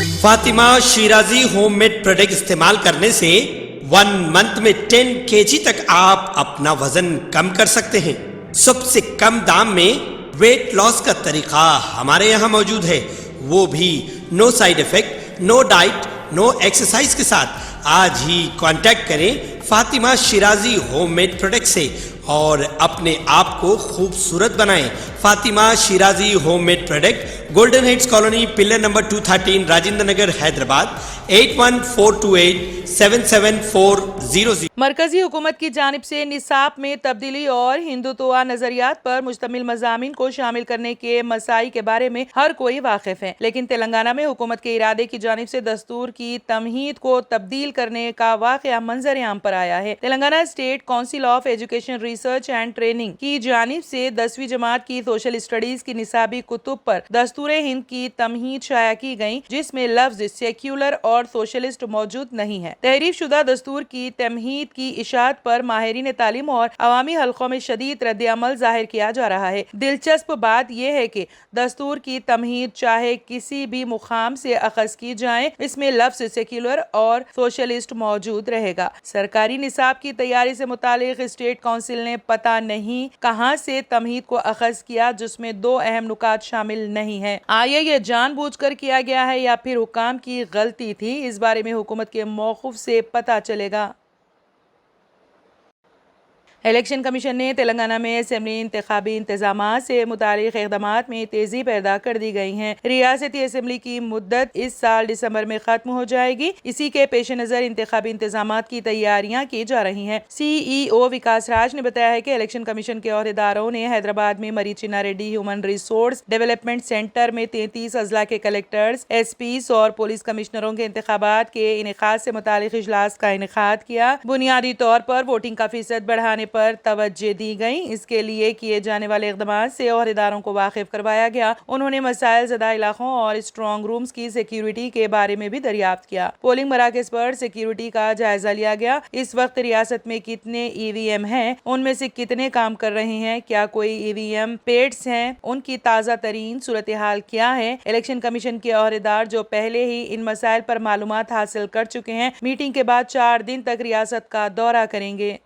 Fatima Shirazi homemade product इस्तेमाल करने से 1 मंथ में 10 kg तक आप अपना वजन कम कर सकते हैं। सबसे कम दाम में वेट लॉस का तरीका हमारे यहाँ मौजूद है, वो भी no side effect, no diet, no exercise के साथ। आज ही कांटेक्ट करें फातिमा शिराजी होममेड प्रोडक्ट से और अपने आप को खूबसूरत बनाएं। Fatima Shirazi homemade product, golden heads colony, pillar number 213, Rajendra Nagar, Hyderabad 8142877400। मरकजी हुकूमत की जानिब से निसाब में तब्दीली और हिंदुत्व नजरियात पर मुश्तमिल मज़ामीन को शामिल करने के मसाई के बारे में हर कोई वाकिफ है, लेकिन तेलंगाना में हुकूमत के इरादे की जानिब से दस्तूर की तमहीद को तब्दील करने का वाक़या मंजर आम पर आया है। Telangana state council of education research and training की जानिब से 10वीं जमात की सोशल स्टडीज की निसाबी कुतुब पर दस्तूर हिंद की तमहीद शाया की गई, जिसमें लफ्ज सेक्युलर और सोशलिस्ट मौजूद नहीं है। तहरीफ शुदा दस्तूर की तमहीद की इशाअत पर माहिरीन तालीम और अवामी हल्कों में शदीद रद्द अमल जाहिर किया जा रहा है। दिलचस्प बात यह है कि दस्तूर की तमहीद चाहे किसी भी मुकाम से अखज़ की जाए, इसमें लफ्ज सेक्युलर और सोशलिस्ट मौजूद रहेगा। सरकारी निसाब की तैयारी से मुतालिक स्टेट काउंसिल ने पता नहीं कहां से तमहीद को अखज़ किया, जिसमें 2 अहम नुकात शामिल नहीं है। आया ये जानबूझकर किया गया है या फिर हुकाम की गलती थी, इस बारे में हुकूमत के मौक़िफ़ से पता चलेगा। इलेक्शन कमीशन ने तेलंगाना में असेंबली इंतखाबी इंतजामात से मुतालिक इक़दामात में तेजी पैदा कर दी गई है। रियासती असेंबली की मुद्दत इस साल दिसंबर में खत्म हो जाएगी। इसी के पेश नज़र इंतखाबी इंतजामात की तैयारियां की जा रही हैं। CEO विकास राज ने बताया है कि इलेक्शन कमीशन के अहदेदारों ने हैदराबाद में Marri Chenna Reddy human resource development centre में 33 अजला के कलेक्टर्स, SPs और पुलिस कमिश्नरों के इंतखाबात के इनेकाद से मुतालिक इजलास का इनेकाद किया। बुनियादी तौर पर वोटिंग का फीसद बढ़ाने पर तवज्जो दी गई। इसके लिए किए जाने वाले इक़दामात से अहदेदारों को वाकिफ करवाया गया। उन्होंने मसाइल ज़दा इलाकों और स्ट्रॉन्ग रूम्स की सिक्योरिटी के बारे में भी दरियाफ्त किया। पोलिंग मराकज़ पर सिक्योरिटी का जायजा लिया गया। इस वक्त रियासत में कितने EVM हैं, उनमें से कितने काम कर रहे हैं, क्या कोई EVM पेड्स हैं, उनकी ताज़ा तरीन सूरत हाल क्या है। इलेक्शन कमीशन के अहदेदार जो पहले ही इन मसाइल पर मालूमात हासिल कर चुके हैं, मीटिंग के बाद 4 दिन तक रियासत का दौरा करेंगे।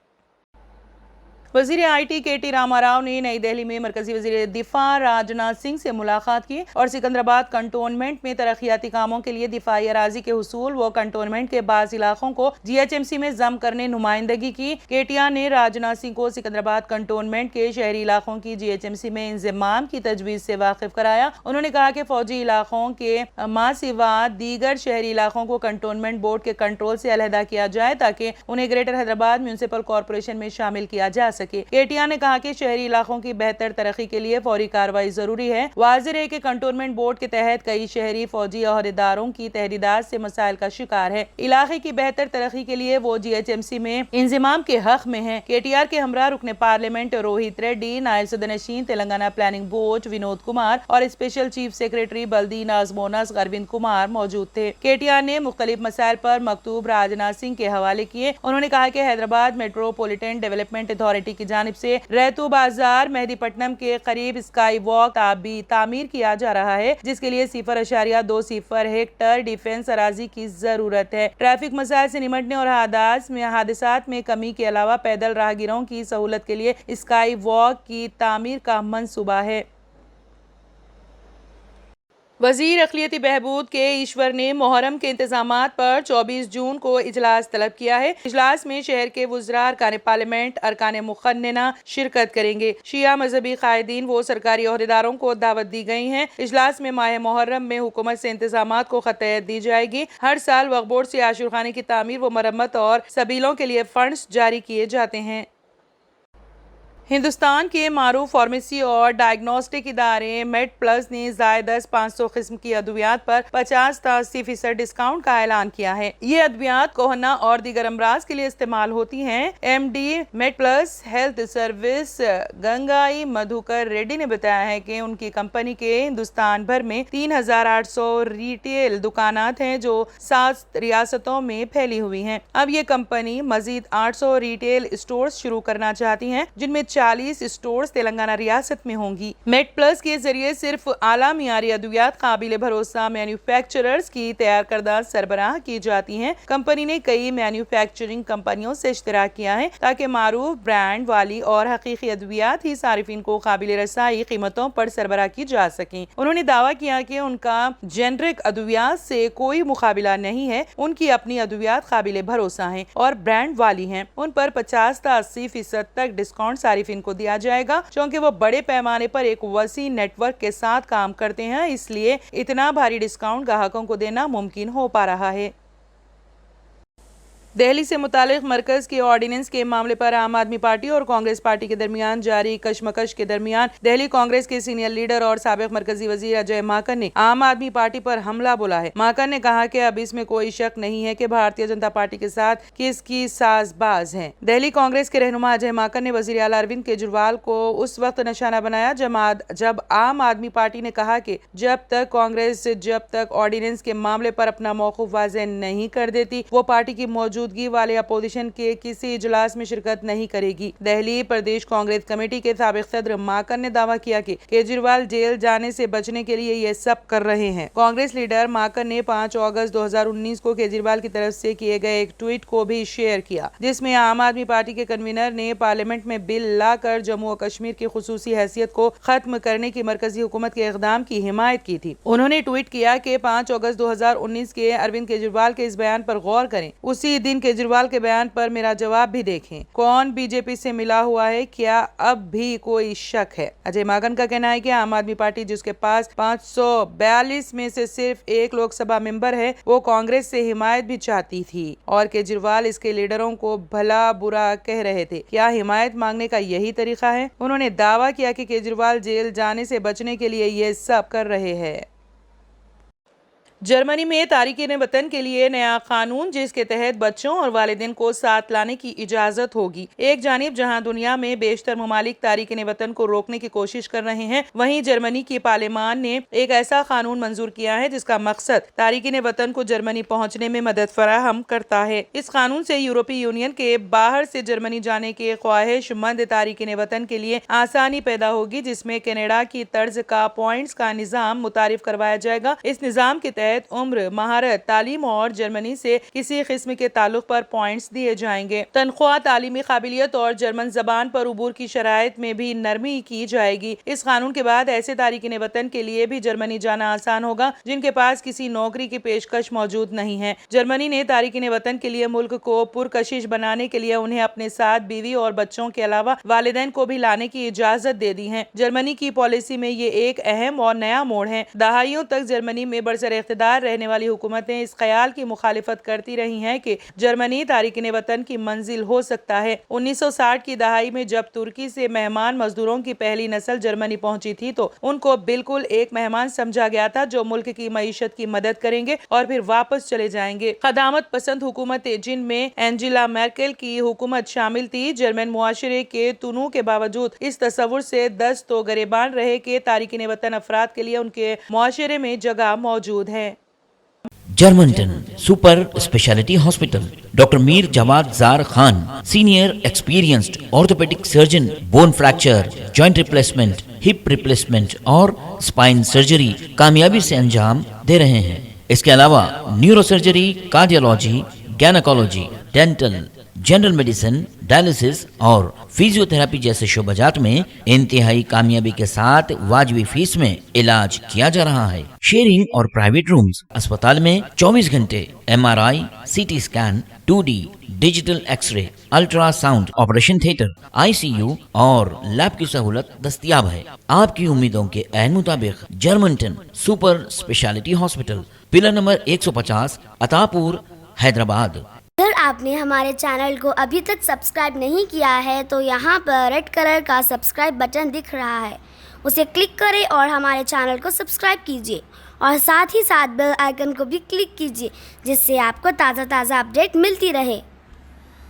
वज़ीर IT KT रामाराव ने नई दिल्ली में मरकजी वज़ीर दिफा राजनाथ सिंह से मुलाकात की और सिकंदराबाद कंटोनमेंट में तरक्याती कामों के लिए दिफाई अराजी के हुसूल व कंटोनमेंट के बाज़ इलाकों को GHMC में जम करने नुमाइंदगी की। KTR ने राजनाथ सिंह को सिकंदराबाद कंटोनमेंट के शहरी इलाकों की GHMC में इंज़माम की तजवीज़ से वाकिफ कराया। उन्होंने कहा कि फौजी इलाकों के मां सिवा दीगर शहरी इलाकों को कंटोनमेंट बोर्ड के कंट्रोल से अलहदा किया जाए ताकि उन्हें ग्रेटर हैदराबाद म्यूनिसिपल कॉरपोरेशन में शामिल किया जा सके। KTR ने कहा कि शहरी इलाकों की बेहतर तरक्की के लिए फौरी कार्रवाई जरूरी है। वाज़ेह है कि कंटोनमेंट बोर्ड के तहत कई शहरी फौजी अहदेदारों की तहरीदात से मसाइल का शिकार है। इलाके की बेहतर तरक्की के लिए वो GHMC में इंज़माम के हक में है। KTR के हमरा रुकने पार्लियामेंट रोहित रेड्डी, नायब सदर-ए-नशीन तेलंगाना प्लानिंग बोर्ड विनोद कुमार और स्पेशल चीफ सेक्रेटरी बल्दी नाज़मोनस अरविंद कुमार मौजूद थे। KTR ने मुख्तलिफ मसाइल पर मकतूब राजनाथ सिंह के हवाले किए। उन्होंने कहा कि हैदराबाद मेट्रोपॉलिटन डेवलपमेंट अथॉरिटी की जानिब से रैतू बाजार मेहदीपट्टनम के करीब स्काई वॉक तामीर किया जा रहा है, जिसके लिए 0.20 हेक्टर डिफेंस अराजी की जरूरत है। ट्रैफिक मसाइल से निमटने और हादसात में कमी के अलावा पैदल राहगीरों की सहूलत के लिए स्काई वॉक की तामीर का मंसूबा है। वज़ीर अक़लियती बहबूद के ईश्वर ने मुहर्रम के इंतजामात पर 24 जून को इजलास तलब किया है। इजलास में शहर के वुज़रा, अरकान पार्लियामेंट, अरकान मुक़न्नना शिरकत करेंगे। शिया मजहबी कायदीन व सरकारी अहदेदारों को दावत दी गई है। इजलास में माह मुहर्रम में हुकूमत से इंतजामात को ख़तयत दी जाएगी। हर साल वक्फ बोर्ड से आशुरखाने की तामीर व मरम्मत और सबीलों के लिए फंड्स जारी किए जाते हैं। हिंदुस्तान के मारूफ फार्मेसी और डायग्नोस्टिक इदारे मेड प्लस ने ज़ायदस 500 किस्म की अद्वियात पर 50 से 80% डिस्काउंट का ऐलान किया है। ये अद्वियात कोहना और दीगर अमराज के लिए इस्तेमाल होती हैं। MD made plus health service Gangai Madhukar Reddy ने बताया है कि उनकी कंपनी के हिंदुस्तान भर में 3800 रिटेल दुकानात हैं जो 7 रियासतों में फैली हुई हैं। अब ये कंपनी मजीद 800 रिटेल स्टोर्स शुरू करना चाहती है, जिनमें 40 स्टोर्स तेलंगाना रियासत में होंगी। मेड प्लस के जरिए सिर्फ आला मियारी अद्वियात काबिल भरोसा मैन्युफैक्चरर्स की तैयार करदा सरबराह की जाती हैं। कंपनी ने कई मैन्युफैक्चरिंग कंपनियों से इश्तराक किया है ताकि मारूफ ब्रांड वाली और हकीकी अद्वियात ही सारिफिन को काबिल रसाई कीमतों पर सरबराह की जा सकें। उन्होंने दावा किया कि उनका जेनरिक अद्वियात से कोई मुकाबला नहीं है, उनकी अपनी अद्वियात काबिल भरोसा हैं और ब्रांड वाली हैं। उन पर 50 से 80% तक डिस्काउंट सारिफिन को दिया जाएगा, क्योंकि वो बड़े पैमाने पर एक वसी नेटवर्क के साथ काम करते हैं, इसलिए इतना भारी डिस्काउंट ग्राहकों को देना मुमकिन हो पा रहा है। दिल्ली से मुतालिक मरकज के ऑर्डिनेंस के मामले पर आम आदमी पार्टी और कांग्रेस पार्टी के दरमियान जारी कशमकश के दरमियान दिल्ली कांग्रेस के सीनियर लीडर और साबिक मरकजी वजीर अजय माकन ने आम आदमी पार्टी पर हमला बोला है। माकन ने कहा कि अब इसमें कोई शक नहीं है कि भारतीय जनता पार्टी के साथ किसकी साजबाज है। दिल्ली कांग्रेस के रहनुमा अजय माकन ने वजीर आला अरविंद केजरीवाल को उस वक्त निशाना बनाया जब आम आदमी पार्टी ने कहा कि जब तक ऑर्डिनेंस के मामले पर अपना मौक़िफ़ वाज़ेह नहीं कर देती, वो पार्टी की मौजूदगी वाले अपोजिशन के किसी इजलास में शिरकत नहीं करेगी। दिल्ली प्रदेश कांग्रेस कमेटी के साबिक सदर माकन ने दावा किया कि केजरीवाल जेल जाने से बचने के लिए ये सब कर रहे हैं। कांग्रेस लीडर माकन ने 5 अगस्त 2019 को केजरीवाल की तरफ से किए गए एक ट्वीट को भी शेयर किया, जिसमें आम आदमी पार्टी के कन्वीनर ने पार्लियामेंट में बिल लाकर जम्मू और कश्मीर की खुसूसी हैसियत को खत्म करने की मरकजी हुकूमत के इक़दाम की हिमायत की थी। उन्होंने ट्वीट किया कि 5 अगस्त 2019 के अरविंद केजरीवाल के इस बयान पर गौर करें, उसी दिन केजरीवाल के बयान पर मेरा जवाब भी देखें। कौन बीजेपी से मिला हुआ है, क्या अब भी कोई शक है? अजय माकन का कहना है कि आम आदमी पार्टी जिसके पास 542 में से सिर्फ एक लोकसभा मेंबर है, वो कांग्रेस से हिमायत भी चाहती थी और केजरीवाल इसके लीडरों को भला बुरा कह रहे थे। क्या हिमायत मांगने का यही तरीका है? उन्होंने दावा किया कि केजरीवाल जेल जाने से बचने के लिए ये सब कर रहे हैं। जर्मनी में तारिकीन वतन के लिए नया कानून, जिसके तहत बच्चों और वालिदैन को साथ लाने की इजाजत होगी। एक जानिब जहां दुनिया में बेशतर ममालिक तारिकीन वतन को रोकने की कोशिश कर रहे हैं, वहीं जर्मनी की पार्लियामान ने एक ऐसा कानून मंजूर किया है जिसका मकसद तारिकीन वतन को जर्मनी पहुंचने में मदद फराहम करता है। इस कानून से यूरोपीय यूनियन के बाहर से जर्मनी जाने के ख्वाहिशमंद तारिकीन वतन के लिए आसानी पैदा होगी, जिसमें कनाडा की तर्ज का पॉइंट्स का निजाम मुतारिफ करवाया जाएगा। इस निजाम के तहत उम्र, महारत, तालीम और जर्मनी से किसी किस्म के ताल्लुक पर पॉइंट्स दिए जाएंगे। तनख्वाह, तालीमी काबिलियत और जर्मन जबान पर उबूर की शराइत में भी नरमी की जाएगी। इस कानून के बाद ऐसे तारिकीन वतन के लिए भी जर्मनी जाना आसान होगा जिनके पास किसी नौकरी की पेशकश मौजूद नहीं है। जर्मनी ने तारिकीन वतन के लिए मुल्क को पुरकशिश बनाने के लिए उन्हें अपने साथ बीवी और बच्चों के अलावा वालिदैन को भी लाने की इजाजत दे दी है। जर्मनी की पॉलिसी में ये एक अहम और नया मोड़ है। दहाइयों तक जर्मनी में बरसर इख्तिदार रहने वाली हुकूमतें इस ख्याल की मुखालिफत करती रही हैं कि जर्मनी तारिकीन वतन की मंजिल हो सकता है। 1960 की दहाई में जब तुर्की से मेहमान मजदूरों की पहली नस्ल जर्मनी पहुंची थी, तो उनको बिल्कुल एक मेहमान समझा गया था जो मुल्क की मईशत की मदद करेंगे और फिर वापस चले जाएंगे। खदामत पसंद हुकूमतें, जिनमें एंजेला मैर्केल की हुकूमत शामिल थी, जर्मन मुआशरे के तनू के बावजूद इस तस्वुर से दस्त तो गरेबान रहे कि तारिकीन वतन अफराद के लिए उनके मुआशरे में जगह मौजूद है। जर्मनटन super speciality hospital, doctor Mir Jawad Zar Khan, senior experienced orthopaedic surgeon, bone fracture, joint replacement, hip replacement और स्पाइन सर्जरी कामयाबी से अंजाम दे रहे हैं। इसके अलावा neuro surgery, cardiology, gynaecology, dental, general medicine, dialysis और फिजियोथेरेपी जैसे शोबाजात में इंतहाई कामयाबी के साथ वाजबी फीस में इलाज किया जा रहा है। शेयरिंग और प्राइवेट रूम्स, अस्पताल में 24 घंटे MRI, CT scan, 2D digital x-ray, ultrasound, operation theatre, ICU और लैब की सहूलत दस्तयाब है। आपकी उम्मीदों के ऐन मुताबिक Germanton super speciality hospital, pillar number 150, Attapur, Hyderabad. अगर आपने हमारे चैनल को अभी तक सब्सक्राइब नहीं किया है तो यहाँ पर रेड कलर का सब्सक्राइब बटन दिख रहा है, उसे क्लिक करें और हमारे चैनल को सब्सक्राइब कीजिए और साथ ही साथ बेल आइकन को भी क्लिक कीजिए, जिससे आपको ताज़ा अपडेट मिलती रहे।